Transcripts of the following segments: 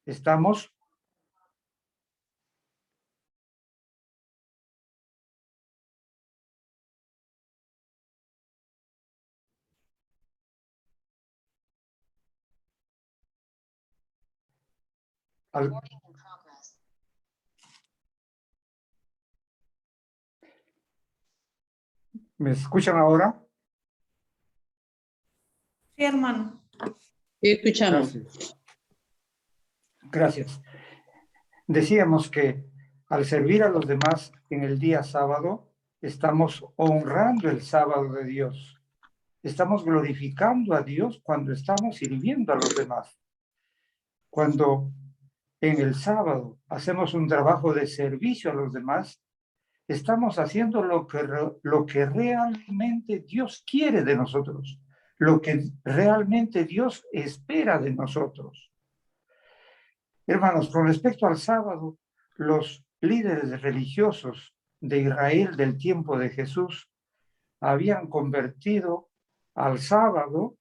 Estamos. ¿Me escuchan ahora? Sí, hermano. Sí, escuchamos. Gracias. Gracias. Decíamos que al servir a los demás en el día sábado, estamos honrando el sábado de Dios. Estamos glorificando a Dios cuando estamos sirviendo a los demás. Cuando en el sábado hacemos un trabajo de servicio a los demás, estamos haciendo lo que realmente Dios quiere de nosotros, lo que realmente Dios espera de nosotros. Hermanos, con respecto al sábado, los líderes religiosos de Israel del tiempo de Jesús habían convertido al sábado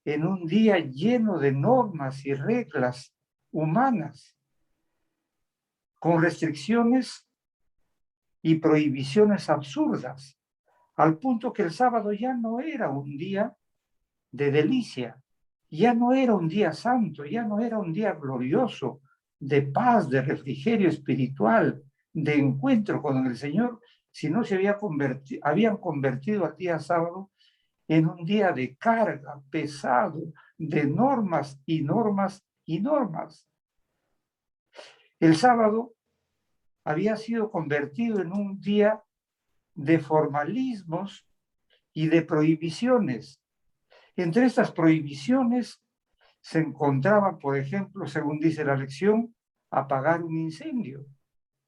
en un día lleno de normas y reglas humanas, con restricciones y prohibiciones absurdas, al punto que el sábado ya no era un día de delicia, ya no era un día santo, ya no era un día glorioso, de paz, de refrigerio espiritual, de encuentro con el Señor, sino habían convertido al día sábado en un día de carga pesado, de normas y normas y normas. El sábado había sido convertido en un día de formalismos y de prohibiciones. Entre estas prohibiciones se encontraba, por ejemplo, según dice la lección, apagar un incendio.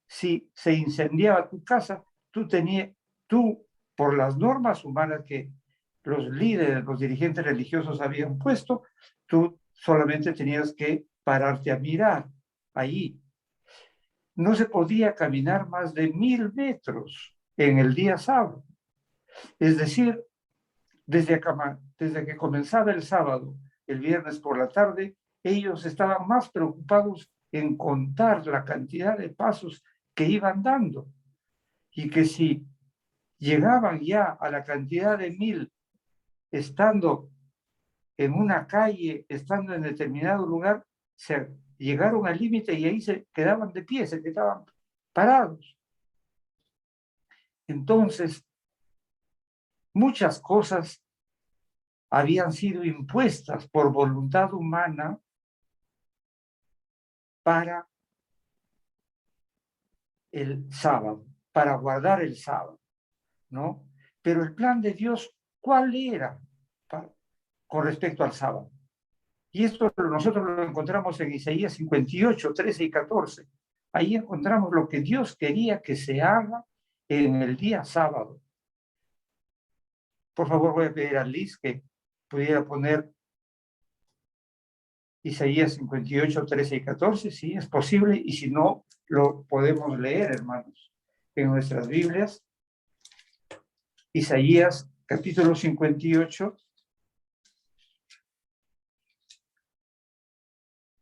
Si se incendiaba tu casa, tú, por las normas humanas que los líderes, los dirigentes religiosos habían puesto, tú solamente tenías que pararte a mirar allí. No se podía caminar más de 1000 metros en el día sábado. Es decir, desde que comenzaba el sábado, el viernes por la tarde, ellos estaban más preocupados en contar la cantidad de pasos que iban dando. Y que si llegaban ya a la cantidad de 1000 estando en una calle, estando en determinado lugar, se llegaron al límite y ahí se quedaban de pie, se quedaban parados. Entonces, muchas cosas habían sido impuestas por voluntad humana para el sábado, para guardar el sábado, ¿no? Pero el plan de Dios, ¿cuál era con respecto al sábado? Y esto nosotros lo encontramos en Isaías 58, 13 y 14. Ahí encontramos lo que Dios quería que se haga en el día sábado. Por favor, voy a pedir a Liz que pudiera poner Isaías 58, 13 y 14, si es posible, y si no, lo podemos leer, hermanos, en nuestras Biblias. Isaías, capítulo 58,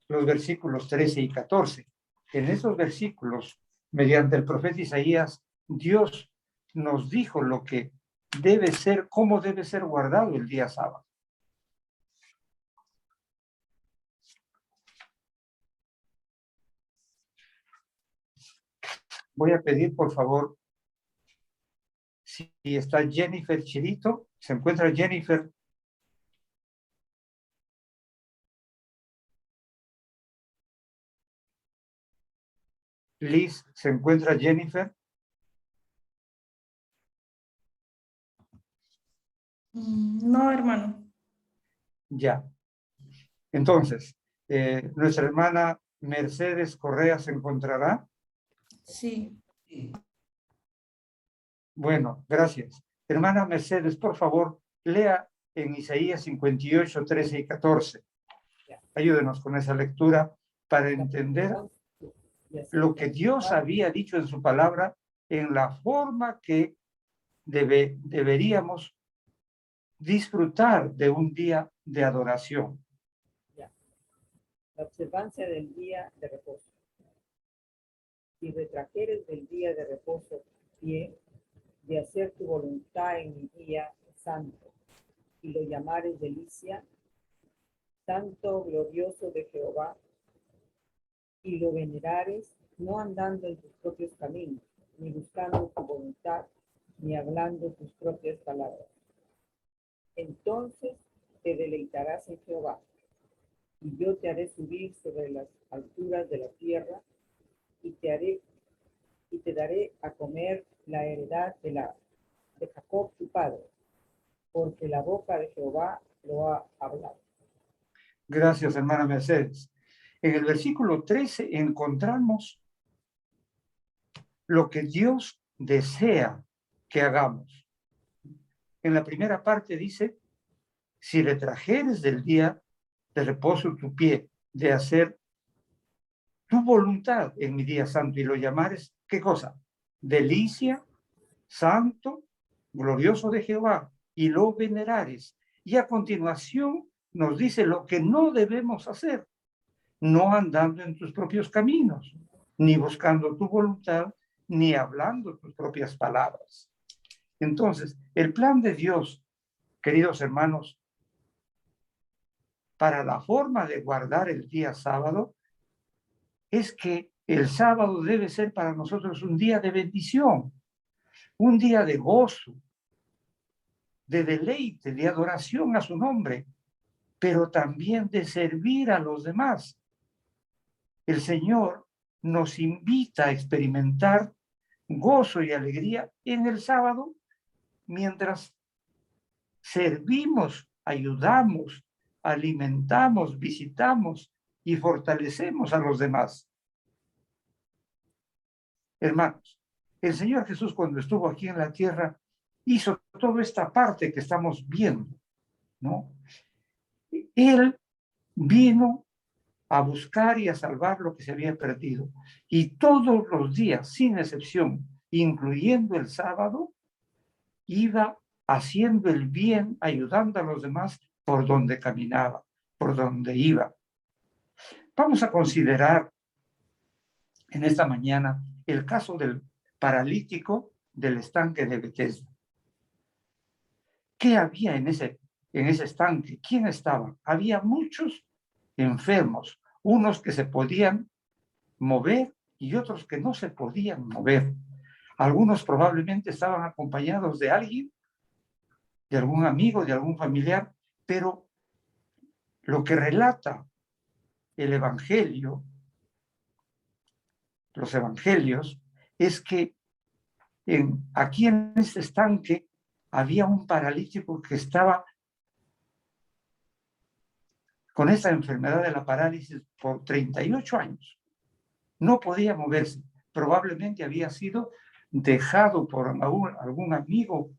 los versículos 13 y 14. En esos versículos, mediante el profeta Isaías, Dios nos dijo lo que debe ser, cómo debe ser guardado el día sábado. Voy a pedir, por favor, si está Jennifer Chirito, ¿se encuentra Jennifer? Liz, ¿se encuentra Jennifer? No, hermano. Ya. Entonces, nuestra hermana Mercedes Correa se encontrará. Sí. Bueno, gracias. Hermana Mercedes, por favor, lea en Isaías 58, 13 y 14. Ayúdenos con esa lectura para entender lo que Dios había dicho en su palabra en la forma que deberíamos disfrutar de un día de adoración. la observancia del día de reposo. Si retrajeres del día de reposo pie, de hacer tu voluntad en mi día santo, y lo llamares delicia, santo glorioso de Jehová, y lo venerares, no andando en tus propios caminos, ni buscando tu voluntad, ni hablando tus propias palabras. Entonces te deleitarás en Jehová, y yo te haré subir sobre las alturas de la tierra, y te daré a comer la heredad de Jacob tu padre, porque la boca de Jehová lo ha hablado. Gracias, hermana Mercedes. En el versículo 13 encontramos lo que Dios desea que hagamos. En la primera parte dice, si le trajeres del día de reposo tu pie, de hacer tu voluntad en mi día santo, y lo llamares, ¿qué cosa? Delicia, santo, glorioso de Jehová, y lo venerares. Y a continuación nos dice lo que no debemos hacer, no andando en tus propios caminos, ni buscando tu voluntad, ni hablando tus propias palabras. Entonces, el plan de Dios, queridos hermanos, para la forma de guardar el día sábado, es que el sábado debe ser para nosotros un día de bendición, un día de gozo, de deleite, de adoración a su nombre, pero también de servir a los demás. El Señor nos invita a experimentar gozo y alegría en el sábado mientras servimos, ayudamos, alimentamos, visitamos y fortalecemos a los demás. Hermanos, el Señor Jesús, cuando estuvo aquí en la tierra, hizo toda esta parte que estamos viendo, ¿no? Él vino a buscar y a salvar lo que se había perdido. Y todos los días, sin excepción, incluyendo el sábado, iba haciendo el bien, ayudando a los demás por donde caminaba, por donde iba. Vamos a considerar en esta mañana el caso del paralítico del estanque de Betesda. ¿Qué había en ese estanque? ¿Quién estaba? Había muchos enfermos, unos que se podían mover y otros que no se podían mover. Algunos probablemente estaban acompañados de alguien, de algún amigo, de algún familiar, pero lo que relata el Evangelio, los Evangelios, es que aquí en este estanque había un paralítico que estaba con esa enfermedad de la parálisis por 38 años. No podía moverse. Probablemente había sido dejado por algún amigo,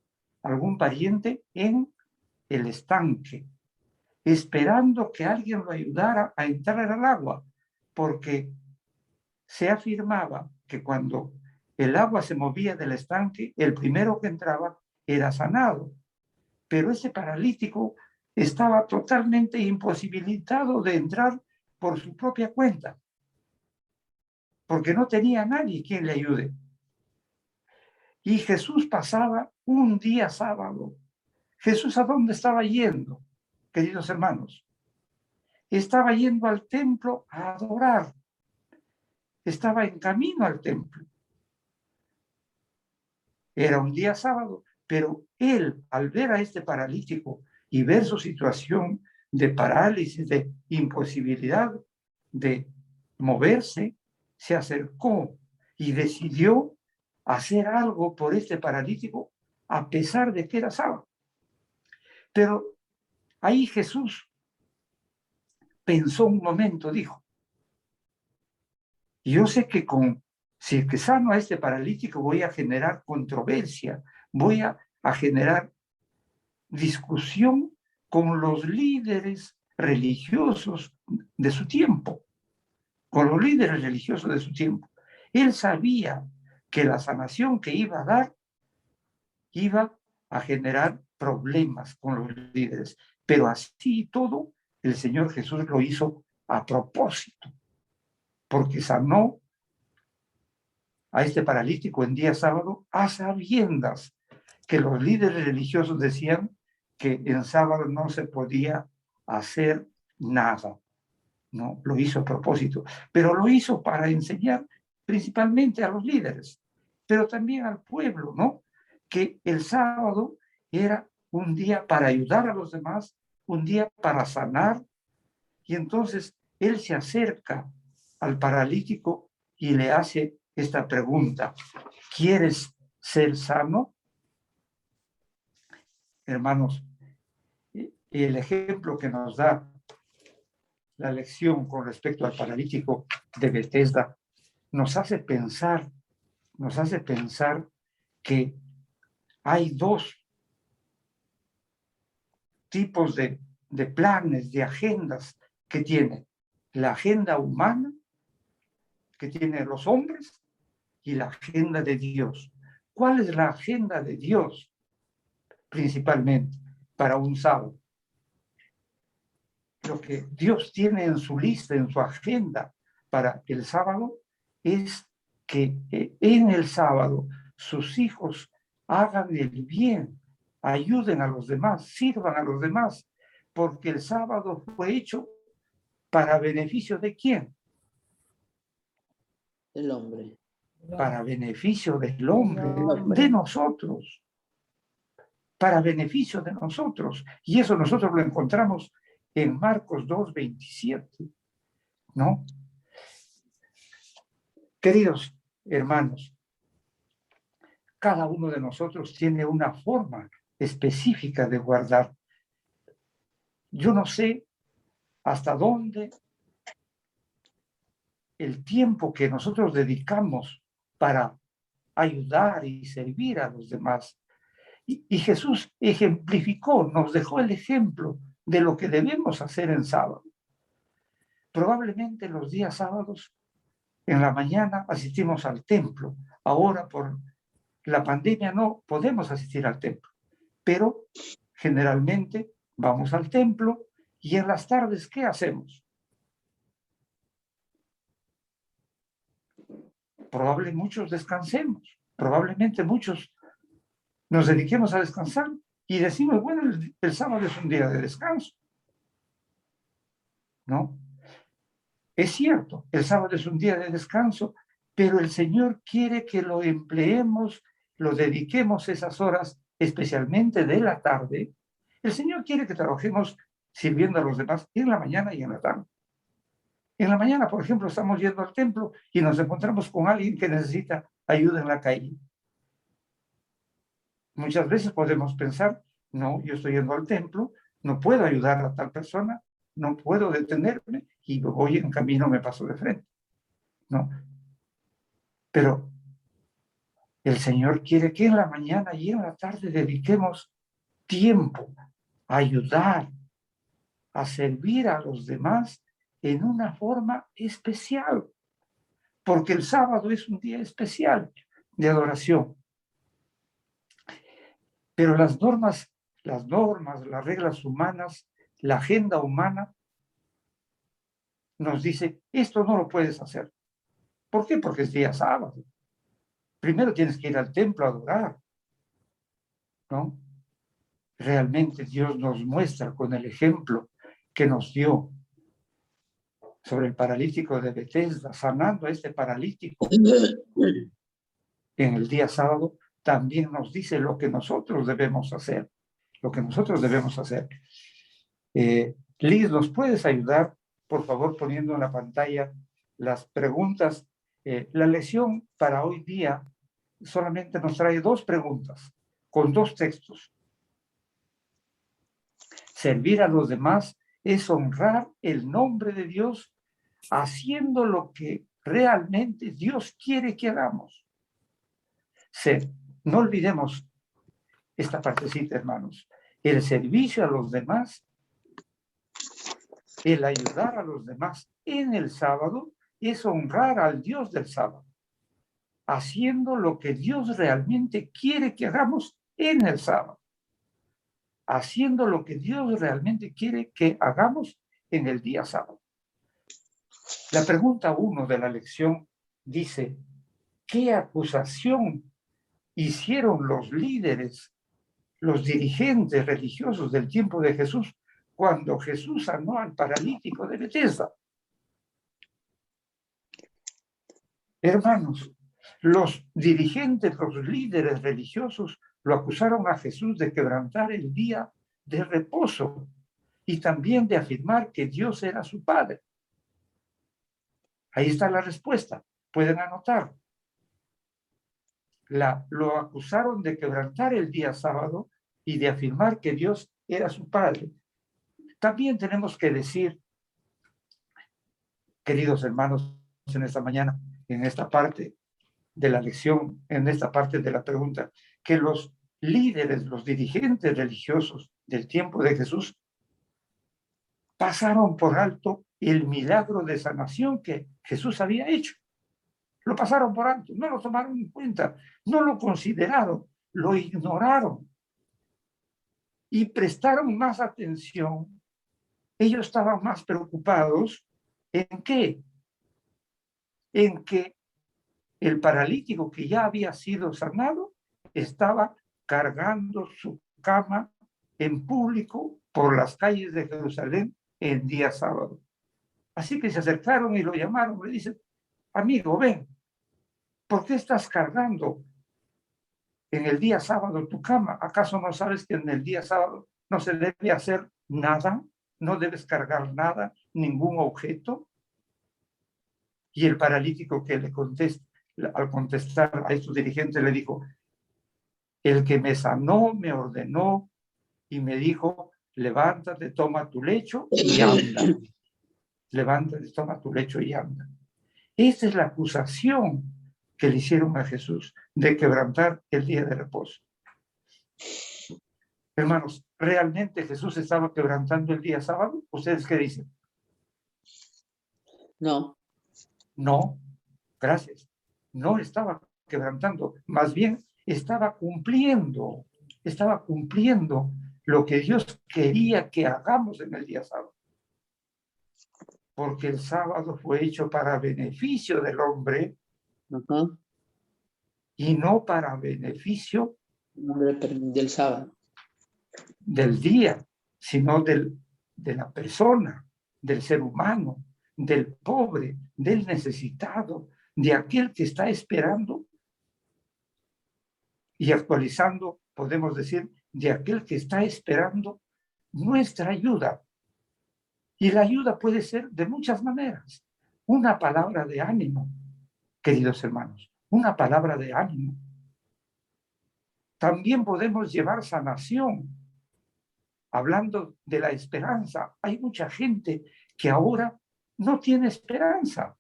algún pariente en el estanque, esperando que alguien lo ayudara a entrar al agua, porque se afirmaba que cuando el agua se movía del estanque, el primero que entraba era sanado. Pero ese paralítico estaba totalmente imposibilitado de entrar por su propia cuenta, porque no tenía a nadie quien le ayude. Y Jesús pasaba un día sábado. ¿Jesús a dónde estaba yendo, queridos hermanos? Estaba yendo al templo a adorar. Estaba en camino al templo. Era un día sábado, pero él, al ver a este paralítico y ver su situación de parálisis, de imposibilidad de moverse, se acercó y decidió hacer algo por este paralítico a pesar de que era sábado. Pero ahí Jesús pensó un momento, dijo, yo sé que si es que sano a este paralítico voy a generar controversia, voy a generar discusión con los líderes religiosos de su tiempo, con los líderes religiosos de su tiempo. Él sabía que la sanación que iba a dar iba a generar problemas con los líderes, pero así todo el Señor Jesús lo hizo a propósito, porque sanó a este paralítico en día sábado a sabiendas que los líderes religiosos decían que en sábado no se podía hacer nada. No, lo hizo a propósito, pero lo hizo para enseñar principalmente a los líderes, pero también al pueblo, ¿no? Que el sábado era un día para ayudar a los demás, un día para sanar, y entonces él se acerca al paralítico y le hace esta pregunta: ¿quieres ser sano? Hermanos, el ejemplo que nos da la lección con respecto al paralítico de Betesda nos hace pensar que hay dos tipos de planes, de agendas que tiene: la agenda humana que tienen los hombres y la agenda de Dios. ¿Cuál es la agenda de Dios principalmente para un sábado? Lo que Dios tiene en su lista, en su agenda para el sábado, es que en el sábado sus hijos hagan el bien, ayuden a los demás, sirvan a los demás, porque el sábado fue hecho para beneficio de ¿quién? El hombre. Para beneficio del hombre, hombre. de nosotros, para beneficio de nosotros. Y eso nosotros lo encontramos en Marcos 2:27, ¿no? Queridos hermanos, cada uno de nosotros tiene una forma específica de guardar. Yo no sé hasta dónde el tiempo que nosotros dedicamos para ayudar y servir a los demás. Y Jesús ejemplificó, nos dejó el ejemplo de lo que debemos hacer en sábado. Probablemente los días sábados, en la mañana, asistimos al templo. Ahora, por la pandemia, no podemos asistir al templo, pero generalmente vamos al templo y en las tardes, ¿qué hacemos? Probablemente muchos descansemos, probablemente muchos nos dediquemos a descansar y decimos, bueno, el sábado es un día de descanso, ¿no? Es cierto, el sábado es un día de descanso, pero el Señor quiere que lo empleemos, lo dediquemos esas horas, especialmente de la tarde. El Señor quiere que trabajemos sirviendo a los demás en la mañana y en la tarde. En la mañana, por ejemplo, estamos yendo al templo y nos encontramos con alguien que necesita ayuda en la calle. Muchas veces podemos pensar, no, yo estoy yendo al templo, no puedo ayudar a tal persona, no puedo detenerme y voy en camino, me paso de frente. No. Pero el Señor quiere que en la mañana y en la tarde dediquemos tiempo a ayudar, a servir a los demás en una forma especial, porque el sábado es un día especial de adoración. Pero las normas, las reglas humanas, la agenda humana nos dice, esto no lo puedes hacer. ¿Por qué? Porque es día sábado. Primero tienes que ir al templo a adorar, ¿no? Realmente Dios nos muestra con el ejemplo que nos dio sobre el paralítico de Betesda, sanando a este paralítico en el día sábado, también nos dice lo que nosotros debemos hacer, lo que nosotros debemos hacer. Liz, ¿nos puedes ayudar, por favor, poniendo en la pantalla las preguntas? La lección para hoy día solamente nos trae 2 preguntas, con 2 textos. Servir a los demás es honrar el nombre de Dios haciendo lo que realmente Dios quiere que hagamos. No olvidemos esta partecita, hermanos. El servicio a los demás, el ayudar a los demás en el sábado es honrar al Dios del sábado, haciendo lo que Dios realmente quiere que hagamos en el sábado, haciendo lo que Dios realmente quiere que hagamos en el día sábado. La pregunta 1 de la lección dice, ¿qué acusación hicieron los líderes, los dirigentes religiosos del tiempo de Jesús cuando Jesús sanó al paralítico de Betesda? Hermanos, los dirigentes, los líderes religiosos lo acusaron a Jesús de quebrantar el día de reposo y también de afirmar que Dios era su Padre. Ahí está la respuesta. Pueden anotar. Lo acusaron de quebrantar el día sábado y de afirmar que Dios era su Padre. También tenemos que decir, queridos hermanos, en esta mañana, en esta parte de la lección, en esta parte de la pregunta, que los líderes, los dirigentes religiosos del tiempo de Jesús pasaron por alto el milagro de sanación que Jesús había hecho. Lo pasaron por alto, no lo tomaron en cuenta, no lo consideraron, lo ignoraron y prestaron más atención. Ellos estaban más preocupados ¿en qué? En que el paralítico que ya había sido sanado estaba cargando su cama en público por las calles de Jerusalén en día sábado. Así que se acercaron y lo llamaron, le dicen, amigo, ven, ¿por qué estás cargando en el día sábado tu cama? ¿Acaso no sabes que en el día sábado no se debe hacer nada? ¿No debes cargar nada, ningún objeto? Y el paralítico que le contesta, al contestar a estos dirigentes, le dijo, el que me sanó, me ordenó y me dijo, levántate, toma tu lecho y anda. Levántate, toma tu lecho y anda. Esa es la acusación que le hicieron a Jesús de quebrantar el día de reposo. Hermanos, ¿realmente Jesús estaba quebrantando el día sábado? ¿Ustedes qué dicen? No. No, gracias. No estaba quebrantando, más bien estaba cumpliendo lo que Dios quería que hagamos en el día sábado. Porque el sábado fue hecho para beneficio del hombre y no para beneficio del sábado. Del día, sino de la persona, del ser humano, del pobre, del necesitado, de aquel que está esperando y actualizando, podemos decir, de aquel que está esperando nuestra ayuda. Y la ayuda puede ser de muchas maneras. Una palabra de ánimo, queridos hermanos, una palabra de ánimo. También podemos llevar sanación. Hablando de la esperanza, hay mucha gente que ahora no tiene esperanza.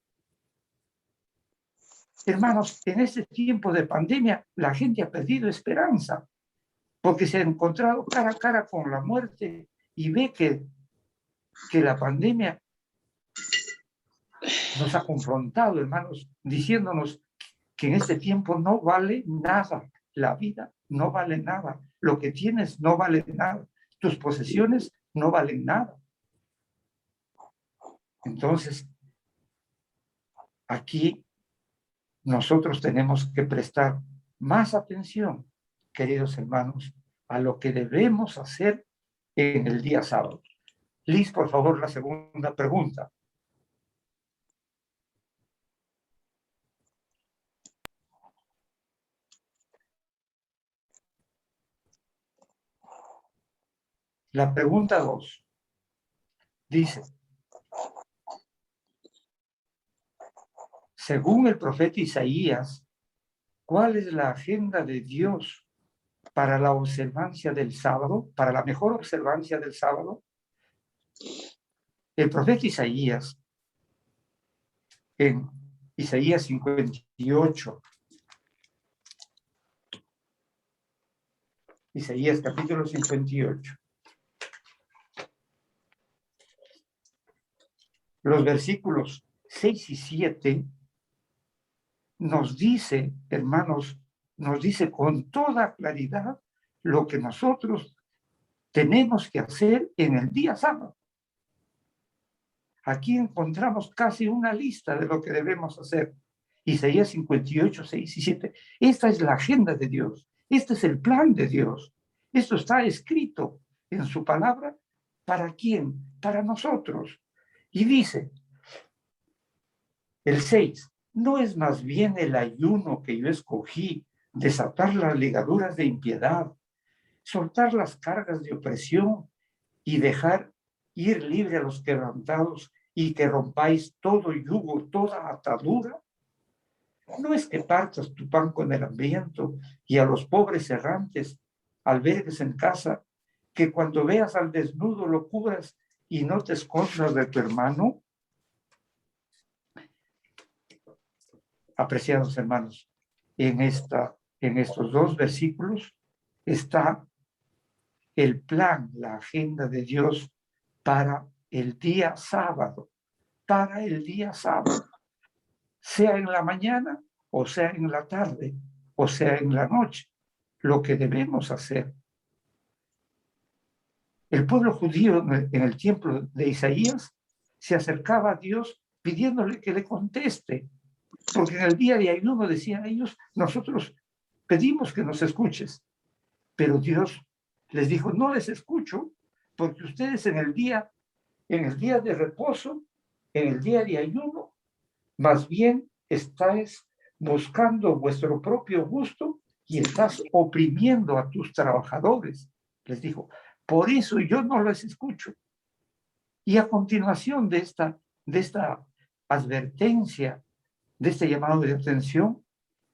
Hermanos, en este tiempo de pandemia, la gente ha perdido esperanza porque se ha encontrado cara a cara con la muerte y ve que la pandemia nos ha confrontado, hermanos, diciéndonos que en este tiempo no vale nada. La vida no vale nada. Lo que tienes no vale nada. Tus posesiones no valen nada. Entonces, aquí nosotros tenemos que prestar más atención, queridos hermanos, a lo que debemos hacer en el día sábado. Liz, por favor, la segunda pregunta. La pregunta 2 dice, según el profeta Isaías, ¿cuál es la agenda de Dios para la observancia del sábado, para la mejor observancia del sábado? El profeta Isaías, en Isaías 58, Isaías capítulo 58, los versículos 6 y 7, nos dice, hermanos, nos dice con toda claridad lo que nosotros tenemos que hacer en el día sábado. Aquí encontramos casi una lista de lo que debemos hacer. Isaías 58, 6 y 7. Esta es la agenda de Dios. Este es el plan de Dios. Esto está escrito en su palabra. ¿Para quién? Para nosotros. Y dice, el 6, ¿no es más bien el ayuno que yo escogí, desatar las ligaduras de impiedad, soltar las cargas de opresión y dejar ir libre a los quebrantados y que rompáis todo yugo, toda atadura? ¿No es que partas tu pan con el hambriento y a los pobres errantes albergues en casa, que cuando veas al desnudo lo cubras y no te escondas de tu hermano? Apreciados hermanos, en estos dos versículos está el plan, la agenda de Dios para el día sábado, sea en la mañana o sea en la tarde o sea en la noche, lo que debemos hacer. El pueblo judío en el tiempo de Isaías se acercaba a Dios pidiéndole que le conteste, porque en el día de ayuno decían ellos, nosotros pedimos que nos escuches, pero Dios les dijo, no les escucho, porque ustedes en el día de reposo, en el día de ayuno, más bien estáis buscando vuestro propio gusto y estás oprimiendo a tus trabajadores. Les dijo, por eso yo no les escucho. Y a continuación de esta advertencia, de este llamado de atención,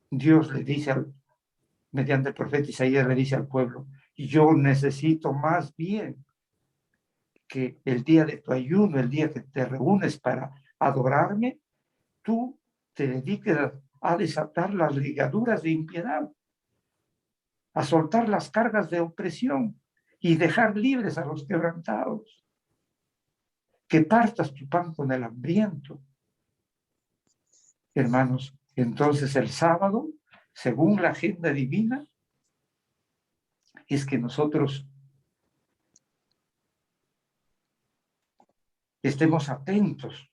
Dios le dice, mediante el profeta Isaías, le dice al pueblo, yo necesito más bien que el día de tu ayuno, el día que te reúnes para adorarme, tú te dediques a desatar las ligaduras de impiedad, a soltar las cargas de opresión y dejar libres a los quebrantados, que partas tu pan con el hambriento. Hermanos, entonces el sábado, según la agenda divina, es que nosotros estemos atentos,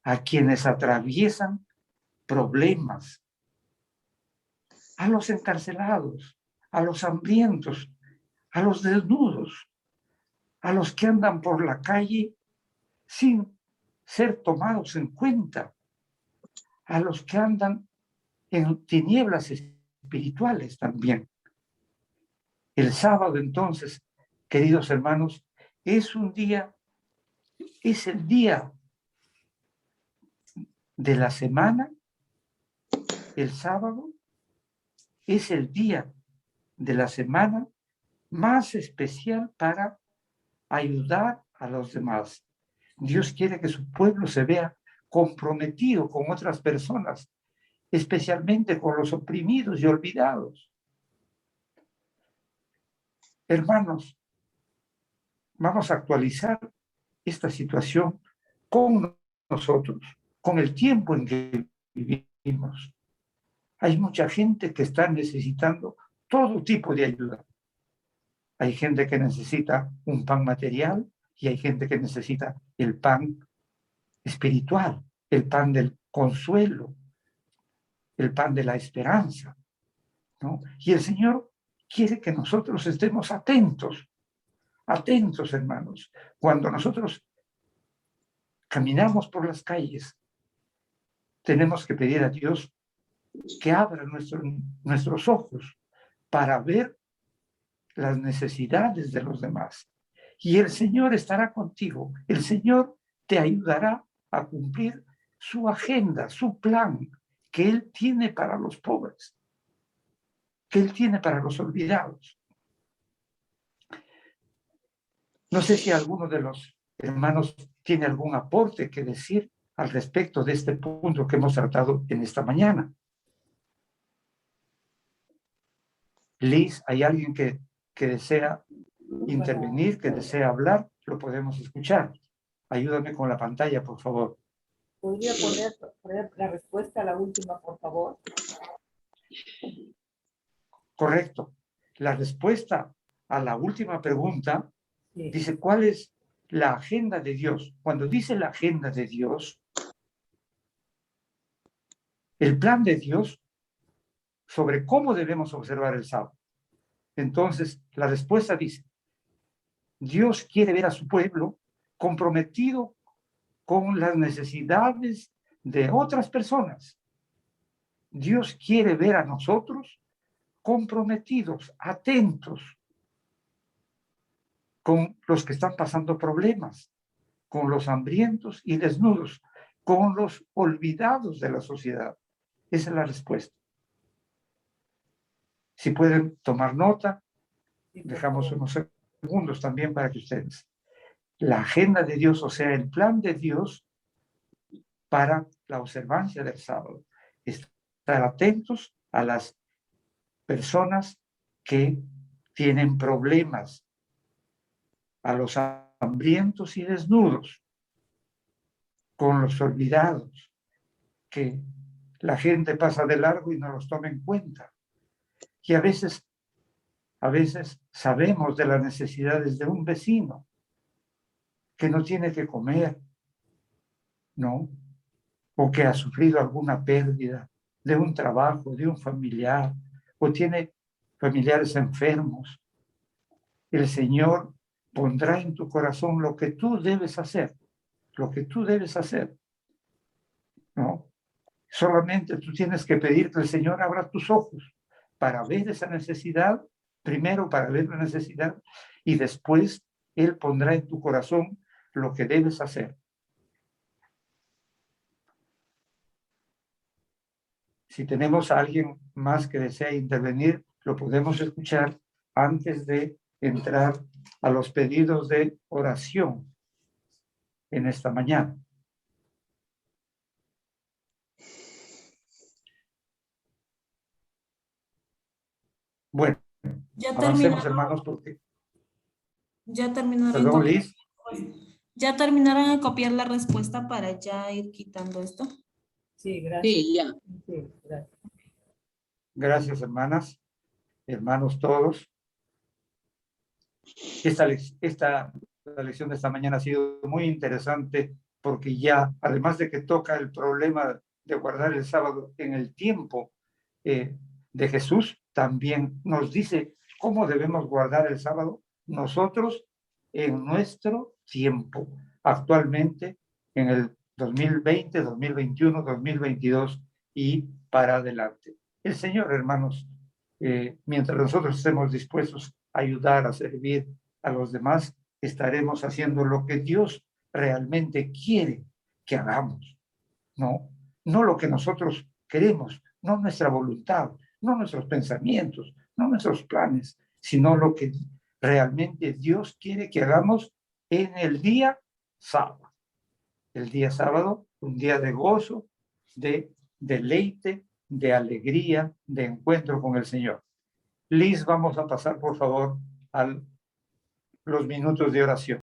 a quienes atraviesan problemas, a los encarcelados, a los hambrientos, a los desnudos, a los que andan por la calle sin ser tomados en cuenta, a los que andan en tinieblas espirituales también. El sábado, entonces, queridos hermanos, es el día de la semana. El sábado es el día de la semana más especial para ayudar a los demás. Dios quiere que su pueblo se vea comprometido con otras personas, especialmente con los oprimidos y olvidados. Hermanos, vamos a actualizar esta situación con nosotros, con el tiempo en que vivimos. Hay mucha gente que está necesitando todo tipo de ayuda. Hay gente que necesita un pan material y hay gente que necesita el pan espiritual, el pan del consuelo, el pan de la esperanza, ¿no? Y el Señor quiere que nosotros estemos atentos, hermanos. Cuando nosotros caminamos por las calles, tenemos que pedir a Dios que abra nuestros ojos para ver las necesidades de los demás. Y el Señor estará contigo. El Señor te ayudará a cumplir su agenda, su plan que Él tiene para los pobres, que Él tiene para los olvidados. No sé si alguno de los hermanos tiene algún aporte que decir al respecto de este punto que hemos tratado en esta mañana. Liz, ¿hay alguien que desea intervenir, que desea hablar? Lo podemos escuchar. Ayúdame con la pantalla, por favor. ¿Podría poner la respuesta a la última, por favor? Correcto. La respuesta a la última pregunta Sí. Dice, ¿cuál es la agenda de Dios? Cuando dice la agenda de Dios, el plan de Dios sobre cómo debemos observar el sábado. Entonces, la respuesta dice, Dios quiere ver a su pueblo comprometido con las necesidades de otras personas. Dios quiere ver a nosotros comprometidos, atentos con los que están pasando problemas, con los hambrientos y desnudos, con los olvidados de la sociedad. Esa es la respuesta. Si pueden tomar nota, Sí, por dejamos favor. unos segundos también para que ustedes. La agenda de Dios, o sea, el plan de Dios para la observancia del sábado. Estar atentos a las personas que tienen problemas, a los hambrientos y desnudos, con los olvidados, que la gente pasa de largo y no los toma en cuenta. Y a veces sabemos de las necesidades de un vecino que no tiene que comer, ¿no? O que ha sufrido alguna pérdida de un trabajo, de un familiar, o tiene familiares enfermos. El Señor pondrá en tu corazón lo que tú debes hacer, lo que tú debes hacer, ¿no? Solamente tú tienes que pedir que el Señor abra tus ojos para ver esa necesidad, primero para ver la necesidad, y después Él pondrá en tu corazón lo que debes hacer. Si tenemos a alguien más que desea intervenir, lo podemos escuchar antes de entrar a los pedidos de oración en esta mañana. Bueno, Ya avancemos, terminaron, hermanos, porque... ya terminaron Perdón, copiar, Liz. ya terminaron de copiar la respuesta para ya ir quitando esto. Sí, gracias. Sí, ya. Sí, gracias. Gracias, hermanas, hermanos todos. La lección de esta mañana ha sido muy interesante porque ya, además de que toca el problema de guardar el sábado en el tiempo de Jesús, también nos dice cómo debemos guardar el sábado nosotros en nuestro tiempo, actualmente en el 2020, 2021, 2022 y para adelante. El Señor, hermanos, mientras nosotros estemos dispuestos a ayudar, a servir a los demás, estaremos haciendo lo que Dios realmente quiere que hagamos, no lo que nosotros queremos, no nuestra voluntad, no nuestros pensamientos, no nuestros planes, sino lo que realmente Dios quiere que hagamos en el día sábado. El día sábado, un día de gozo, de deleite, de alegría, de encuentro con el Señor. Liz, vamos a pasar, por favor, a los minutos de oración.